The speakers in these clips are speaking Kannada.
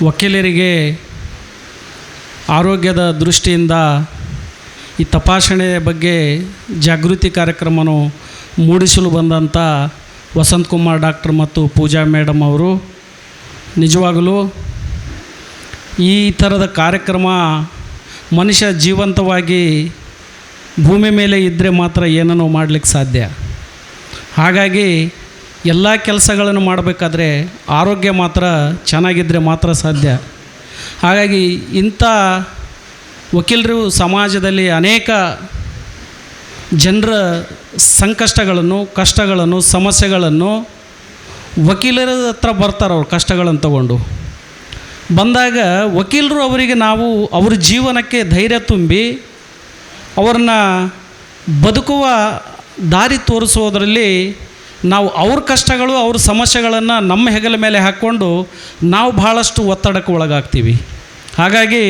ವಕೀಲರಿಗೆ ಆರೋಗ್ಯದ ದೃಷ್ಟಿಯಿಂದ ಈ ತಪಾಸಣೆ ಬಗ್ಗೆ ಜಾಗೃತಿ ಕಾರ್ಯಕ್ರಮವನ್ನು ಮೂಡಿಸಲು ಬಂದಂಥ ವಸಂತಕುಮಾರ್ ಡಾಕ್ಟರ್ ಮತ್ತು ಪೂಜಾ ಮೇಡಮ್ ಅವರು ನಿಜವಾಗಲೂ ಈ ಥರದ ಕಾರ್ಯಕ್ರಮ ಮನುಷ್ಯ ಜೀವಂತವಾಗಿ ಭೂಮಿ ಮೇಲೆ ಇದ್ದರೆ ಮಾತ್ರ ಏನನ್ನೂ ಮಾಡಲಿಕ್ಕೆ ಸಾಧ್ಯ. ಹಾಗಾಗಿ ಎಲ್ಲ ಕೆಲಸಗಳನ್ನು ಮಾಡಬೇಕಾದ್ರೆ ಆರೋಗ್ಯ ಮಾತ್ರ ಚೆನ್ನಾಗಿದ್ದರೆ ಮಾತ್ರ ಸಾಧ್ಯ. ಹಾಗಾಗಿ ಇಂಥ ವಕೀಲರು ಸಮಾಜದಲ್ಲಿ ಅನೇಕ ಜನರ ಸಂಕಷ್ಟಗಳನ್ನು, ಕಷ್ಟಗಳನ್ನು, ಸಮಸ್ಯೆಗಳನ್ನು ವಕೀಲರ ಹತ್ರ ಬರ್ತಾರೆ. ಅವ್ರ ಕಷ್ಟಗಳನ್ನು ತಗೊಂಡು ಬಂದಾಗ ವಕೀಲರು ಅವರಿಗೆ ನಾವು ಅವ್ರ ಜೀವನಕ್ಕೆ ಧೈರ್ಯ ತುಂಬಿ ಅವ್ರನ್ನ ಬದುಕುವ ದಾರಿ ತೋರಿಸೋದರಲ್ಲಿ ನಾವು ಅವ್ರ ಕಷ್ಟಗಳು, ಅವ್ರ ಸಮಸ್ಯೆಗಳನ್ನು ನಮ್ಮ ಹೆಗಲ ಮೇಲೆ ಹಾಕ್ಕೊಂಡು ನಾವು ಭಾಳಷ್ಟು ಒತ್ತಡಕ್ಕೆ ಒಳಗಾಗ್ತೀವಿ. ಹಾಗಾಗಿ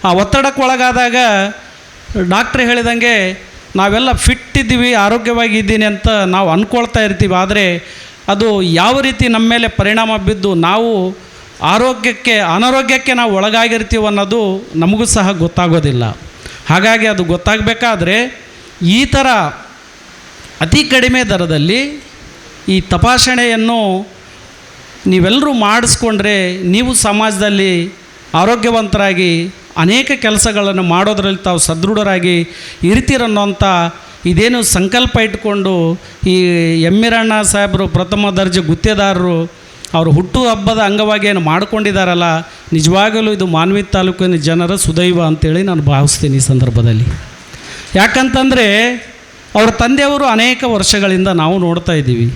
ಆ ಒತ್ತಡಕ್ಕೆ ಒಳಗಾದಾಗ ಡಾಕ್ಟ್ರ್ ಹೇಳಿದಂಗೆ ನಾವೆಲ್ಲ ಫಿಟ್ ಇದ್ದೀವಿ, ಆರೋಗ್ಯವಾಗಿ ಇದ್ದೀನಿ ಅಂತ ನಾವು ಅಂದ್ಕೊಳ್ತಾ ಇರ್ತೀವಿ. ಆದರೆ ಅದು ಯಾವ ರೀತಿ ನಮ್ಮ ಮೇಲೆ ಪರಿಣಾಮ ಬಿದ್ದು ನಾವು ಅನಾರೋಗ್ಯಕ್ಕೆ ನಾವು ಒಳಗಾಗಿರ್ತೀವಿ ಅನ್ನೋದು ನಮಗೂ ಸಹ ಗೊತ್ತಾಗೋದಿಲ್ಲ. ಹಾಗಾಗಿ ಅದು ಗೊತ್ತಾಗಬೇಕಾದ್ರೆ ಈ ಥರ ಅತಿ ಕಡಿಮೆ ದರದಲ್ಲಿ ಈ ತಪಾಸಣೆಯನ್ನು ನೀವೆಲ್ಲರೂ ಮಾಡಿಸ್ಕೊಂಡ್ರೆ ನೀವು ಸಮಾಜದಲ್ಲಿ ಆರೋಗ್ಯವಂತರಾಗಿ ಅನೇಕ ಕೆಲಸಗಳನ್ನು ಮಾಡೋದ್ರಲ್ಲಿ ತಾವು ಸದೃಢರಾಗಿ ಇರ್ತೀರನ್ನೋಂಥ ಇದೇನು ಸಂಕಲ್ಪ ಇಟ್ಕೊಂಡು ಈ ಎಮ್ಮಿರಣ್ಣ ಸಾಹೇಬರು ಪ್ರಥಮ ದರ್ಜೆ ಗುತ್ತೇದಾರರು ಅವರು ಹುಟ್ಟು ಹಬ್ಬದ ಅಂಗವಾಗಿ ಏನು ಮಾಡ್ಕೊಂಡಿದ್ದಾರಲ್ಲ, ನಿಜವಾಗಲೂ ಇದು ಮಾನ್ವಿ ತಾಲೂಕಿನ ಜನರ ಸುದೈವ ಅಂತೇಳಿ ನಾನು ಭಾವಿಸ್ತೀನಿ ಈ ಸಂದರ್ಭದಲ್ಲಿ. ಯಾಕಂತಂದರೆ ಅವರ ತಂದೆಯವರು ಅನೇಕ ವರ್ಷಗಳಿಂದ ನಾವು ನೋಡ್ತಾ ಇದ್ದೀವಿ.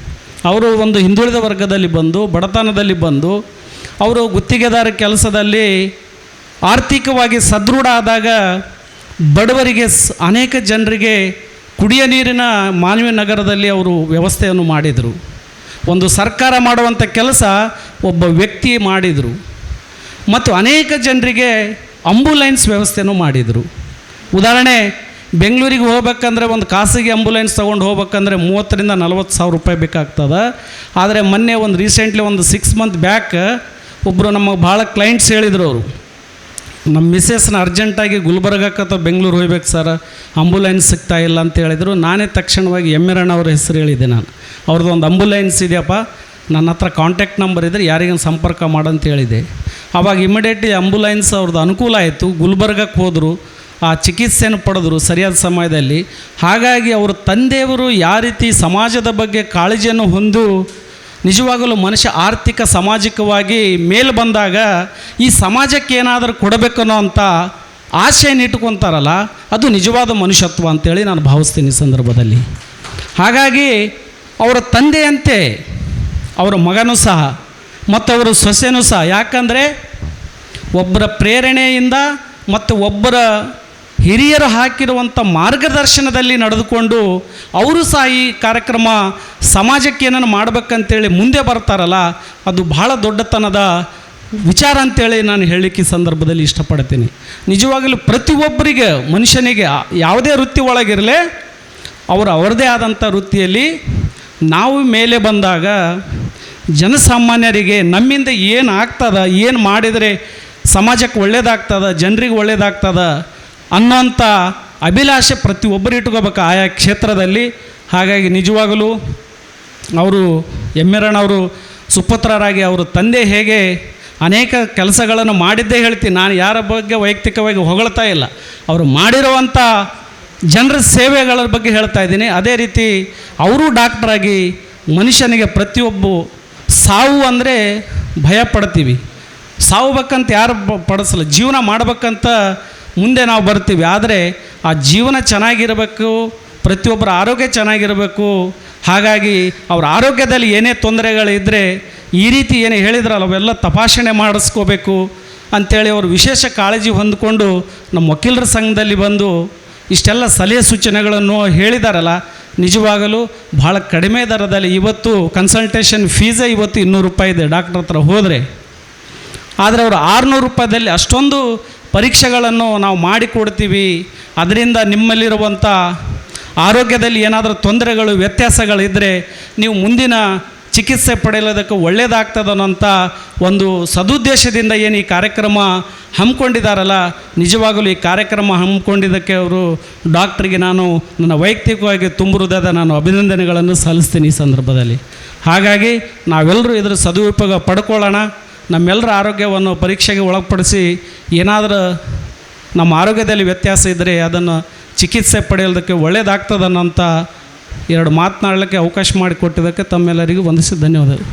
ಅವರು ಒಂದು ಹಿಂದುಳಿದ ವರ್ಗದಲ್ಲಿ ಬಂದು, ಬಡತನದಲ್ಲಿ ಬಂದು, ಅವರು ಗುತ್ತಿಗೆದಾರ ಕೆಲಸದಲ್ಲಿ ಆರ್ಥಿಕವಾಗಿ ಸದೃಢ ಆದಾಗ ಬಡವರಿಗೆ ಅನೇಕ ಜನರಿಗೆ ಕುಡಿಯ ನೀರಿನ ಮಾನ್ವಿ ನಗರದಲ್ಲಿ ಅವರು ವ್ಯವಸ್ಥೆಯನ್ನು ಮಾಡಿದರು. ಒಂದು ಸರ್ಕಾರ ಮಾಡುವಂಥ ಕೆಲಸ ಒಬ್ಬ ವ್ಯಕ್ತಿ ಮಾಡಿದರು. ಮತ್ತು ಅನೇಕ ಜನರಿಗೆ ಆಂಬುಲೆನ್ಸ್ ವ್ಯವಸ್ಥೆನೂ ಮಾಡಿದರು. ಉದಾಹರಣೆ, ಬೆಂಗಳೂರಿಗೆ ಹೋಗ್ಬೇಕಂದ್ರೆ ಒಂದು ಖಾಸಗಿ ಆಂಬುಲೆನ್ಸ್ ತೊಗೊಂಡು ಹೋಗ್ಬೇಕಂದ್ರೆ 30,000 to 40,000 ರೂಪಾಯಿ ಬೇಕಾಗ್ತದೆ. ಆದರೆ ಮೊನ್ನೆ ರೀಸೆಂಟ್ಲಿ 6 months ಬ್ಯಾಕ್ ಒಬ್ಬರು ನಮಗೆ ಭಾಳ ಕ್ಲೈಂಟ್ಸ್ ಹೇಳಿದರು. ಅವರು ನಮ್ಮ ಮಿಸ್ಸಸ್ನ ಅರ್ಜೆಂಟಾಗಿ ಗುಲ್ಬರ್ಗಕ್ಕೆ ಅಥವಾ ಬೆಂಗಳೂರು ಹೋಗ್ಬೇಕು ಸರ್, ಆಂಬುಲೆನ್ಸ್ ಸಿಗ್ತಾ ಇಲ್ಲ ಅಂತ ಹೇಳಿದರು. ನಾನೇ ತಕ್ಷಣವಾಗಿ ಎಮ್ಮಿರಣ್ಣ ಅವ್ರ ಹೆಸರು ಹೇಳಿದ್ದೆ. ನಾನು ಅವ್ರದ್ದು ಒಂದು ಆಂಬುಲೆನ್ಸ್ ಇದೆಯಪ್ಪ, ನನ್ನ ಹತ್ರ ಕಾಂಟ್ಯಾಕ್ಟ್ ನಂಬರ್ ಇದ್ದರೆ ಯಾರಿಗೂ ಸಂಪರ್ಕ ಮಾಡಂತ ಹೇಳಿದೆ. ಆವಾಗ ಇಮಿಡಿಯೇಟ್ಲಿ ಆಂಬುಲೆನ್ಸ್ ಅವ್ರದ್ದು ಅನುಕೂಲ ಆಯಿತು. ಗುಲ್ಬರ್ಗಕ್ಕೆ ಹೋದರು, ಆ ಚಿಕಿತ್ಸೆಯನ್ನು ಪಡೆದರು ಸರಿಯಾದ ಸಮಯದಲ್ಲಿ. ಹಾಗಾಗಿ ಅವರ ತಂದೆಯವರು ಯಾವ ರೀತಿ ಸಮಾಜದ ಬಗ್ಗೆ ಕಾಳಜಿಯನ್ನು ಹೊಂದು ನಿಜವಾಗಲೂ ಮನುಷ್ಯ ಆರ್ಥಿಕ ಸಾಮಾಜಿಕವಾಗಿ ಮೇಲೆ ಬಂದಾಗ ಈ ಸಮಾಜಕ್ಕೆ ಏನಾದರೂ ಕೊಡಬೇಕನ್ನೋ ಅಂಥ ಆಶೆಯನ್ನು ಇಟ್ಕೊತಾರಲ್ಲ, ಅದು ನಿಜವಾದ ಮನುಷ್ಯತ್ವ ಅಂತೇಳಿ ನಾನು ಭಾವಿಸ್ತೀನಿ ಈ ಸಂದರ್ಭದಲ್ಲಿ. ಹಾಗಾಗಿ ಅವರ ತಂದೆಯಂತೆ ಅವರ ಮಗನೂ ಸಹ ಮತ್ತು ಅವರ ಸೊಸೆನೂ ಸಹ, ಯಾಕಂದರೆ ಒಬ್ಬರ ಪ್ರೇರಣೆಯಿಂದ ಮತ್ತು ಒಬ್ಬರ ಹಿರಿಯರು ಹಾಕಿರುವಂಥ ಮಾರ್ಗದರ್ಶನದಲ್ಲಿ ನಡೆದುಕೊಂಡು ಅವರು ಸಹ ಈ ಕಾರ್ಯಕ್ರಮ ಸಮಾಜಕ್ಕೆ ಏನನ್ನು ಮಾಡಬೇಕಂತೇಳಿ ಮುಂದೆ ಬರ್ತಾರಲ್ಲ, ಅದು ಬಹಳ ದೊಡ್ಡತನದ ವಿಚಾರ ಅಂತೇಳಿ ನಾನು ಹೇಳಲಿಕ್ಕೆ ಈ ಸಂದರ್ಭದಲ್ಲಿ ಇಷ್ಟಪಡ್ತೀನಿ. ನಿಜವಾಗಲೂ ಪ್ರತಿಯೊಬ್ಬರಿಗೆ, ಮನುಷ್ಯನಿಗೆ ಯಾವುದೇ ವೃತ್ತಿ ಒಳಗಿರಲಿ, ಅವರದೇ ಆದಂಥ ವೃತ್ತಿಯಲ್ಲಿ ನಾವು ಮೇಲೆ ಬಂದಾಗ ಜನಸಾಮಾನ್ಯರಿಗೆ ನಮ್ಮಿಂದ ಏನು ಆಗ್ತದ, ಏನು ಮಾಡಿದರೆ ಸಮಾಜಕ್ಕೆ ಒಳ್ಳೆಯದಾಗ್ತದ, ಜನರಿಗೆ ಒಳ್ಳೆಯದಾಗ್ತದ ಅನ್ನೋಂಥ ಅಭಿಲಾಷೆ ಪ್ರತಿಯೊಬ್ಬರು ಇಟ್ಕೋಬೇಕು ಆಯಾ ಕ್ಷೇತ್ರದಲ್ಲಿ. ಹಾಗಾಗಿ ನಿಜವಾಗಲೂ ಅವರು ಎಮ್ಮಿರಣ್ಣವರು ಸುಪುತ್ರರಾಗಿ ಅವರು ತಂದೆ ಹೇಗೆ ಅನೇಕ ಕೆಲಸಗಳನ್ನು ಮಾಡಿದ್ದೇ ಹೇಳ್ತೀನಿ. ನಾನು ಯಾರ ಬಗ್ಗೆ ವೈಯಕ್ತಿಕವಾಗಿ ಹೊಗಳ್ತಾ ಇಲ್ಲ, ಅವರು ಮಾಡಿರುವಂಥ ಜನರ ಸೇವೆಗಳ ಬಗ್ಗೆ ಹೇಳ್ತಾ ಇದ್ದೀನಿ. ಅದೇ ರೀತಿ ಅವರು ಡಾಕ್ಟ್ರಾಗಿ ಮನುಷ್ಯನಿಗೆ ಪ್ರತಿಯೊಬ್ಬ ಸಾವು ಅಂದರೆ ಭಯ ಪಡ್ತೀವಿ, ಸಾವಬೇಕಂತ ಯಾರು ಪಡಿಸಲ್ಲ, ಜೀವನ ಮಾಡಬೇಕಂತ ಮುಂದೆ ನಾವು ಬರ್ತೀವಿ. ಆದರೆ ಆ ಜೀವನ ಚೆನ್ನಾಗಿರಬೇಕು, ಪ್ರತಿಯೊಬ್ಬರ ಆರೋಗ್ಯ ಚೆನ್ನಾಗಿರಬೇಕು. ಹಾಗಾಗಿ ಅವ್ರ ಆರೋಗ್ಯದಲ್ಲಿ ಏನೇ ತೊಂದರೆಗಳಿದ್ದರೆ ಈ ರೀತಿ ಏನೇ ಹೇಳಿದ್ರಲ್ಲ ಅವೆಲ್ಲ ತಪಾಸಣೆ ಮಾಡಿಸ್ಕೋಬೇಕು ಅಂಥೇಳಿ ಅವರು ವಿಶೇಷ ಕಾಳಜಿ ಹೊಂದಿಕೊಂಡು ನಮ್ಮ ವಕೀಲರ ಸಂಘದಲ್ಲಿ ಬಂದು ಇಷ್ಟೆಲ್ಲ ಸಲಹೆ ಸೂಚನೆಗಳನ್ನು ಹೇಳಿದಾರಲ್ಲ. ನಿಜವಾಗಲೂ ಭಾಳ ಕಡಿಮೆ ದರದಲ್ಲಿ ಇವತ್ತು ಕನ್ಸಲ್ಟೇಷನ್ ಫೀಸೇ ಇವತ್ತು 200 ರೂಪಾಯಿ ಇದೆ ಡಾಕ್ಟ್ರ್ ಹತ್ರ ಹೋದರೆ. ಆದರೆ ಅವರು 600 ರೂಪಾಯಿದಲ್ಲಿ ಅಷ್ಟೊಂದು ಪರೀಕ್ಷೆಗಳನ್ನು ನಾವು ಮಾಡಿಕೊಡ್ತೀವಿ. ಅದರಿಂದ ನಿಮ್ಮಲ್ಲಿರುವಂಥ ಆರೋಗ್ಯದಲ್ಲಿ ಏನಾದರೂ ತೊಂದರೆಗಳು, ವ್ಯತ್ಯಾಸಗಳಿದ್ದರೆ ನೀವು ಮುಂದಿನ ಚಿಕಿತ್ಸೆ ಪಡೆಯೋದಕ್ಕೆ ಒಳ್ಳೆಯದಾಗ್ತದನ್ನೋಂಥ ಒಂದು ಸದುದ್ದೇಶದಿಂದ ಏನು ಈ ಕಾರ್ಯಕ್ರಮ ಹಮ್ಮಿಕೊಂಡಿದ್ದಾರಲ್ಲ, ನಿಜವಾಗಲೂ ಈ ಕಾರ್ಯಕ್ರಮ ಹಮ್ಮಿಕೊಂಡಿದ್ದಕ್ಕೆ ಅವರು ಡಾಕ್ಟ್ರಿಗೆ ನಾನು ನನ್ನ ವೈಯಕ್ತಿಕವಾಗಿ ತುಂಬ ಹೃದಯದ ನಾನು ಅಭಿನಂದನೆಗಳನ್ನು ಸಲ್ಲಿಸ್ತೀನಿ ಈ ಸಂದರ್ಭದಲ್ಲಿ. ಹಾಗಾಗಿ ನಾವೆಲ್ಲರೂ ಇದರ ಸದುಪಯೋಗ ಪಡ್ಕೊಳ್ಳೋಣ. ನಮ್ಮೆಲ್ಲರ ಆರೋಗ್ಯವನ್ನು ಪರೀಕ್ಷೆಗೆ ಒಳಪಡಿಸಿ ಏನಾದರೂ ನಮ್ಮ ಆರೋಗ್ಯದಲ್ಲಿ ವ್ಯತ್ಯಾಸ ಇದ್ದರೆ ಅದನ್ನು ಚಿಕಿತ್ಸೆ ಪಡೆಯೋದಕ್ಕೆ ಒಳ್ಳೆಯದಾಗ್ತದನ್ನೋಂಥ ಎರಡು ಮಾತನಾಡಲಿಕ್ಕೆ ಅವಕಾಶ ಮಾಡಿಕೊಟ್ಟಿದ್ದಕ್ಕೆ ತಮ್ಮೆಲ್ಲರಿಗೂ ವಂದಿಸಿ ಧನ್ಯವಾದಗಳು.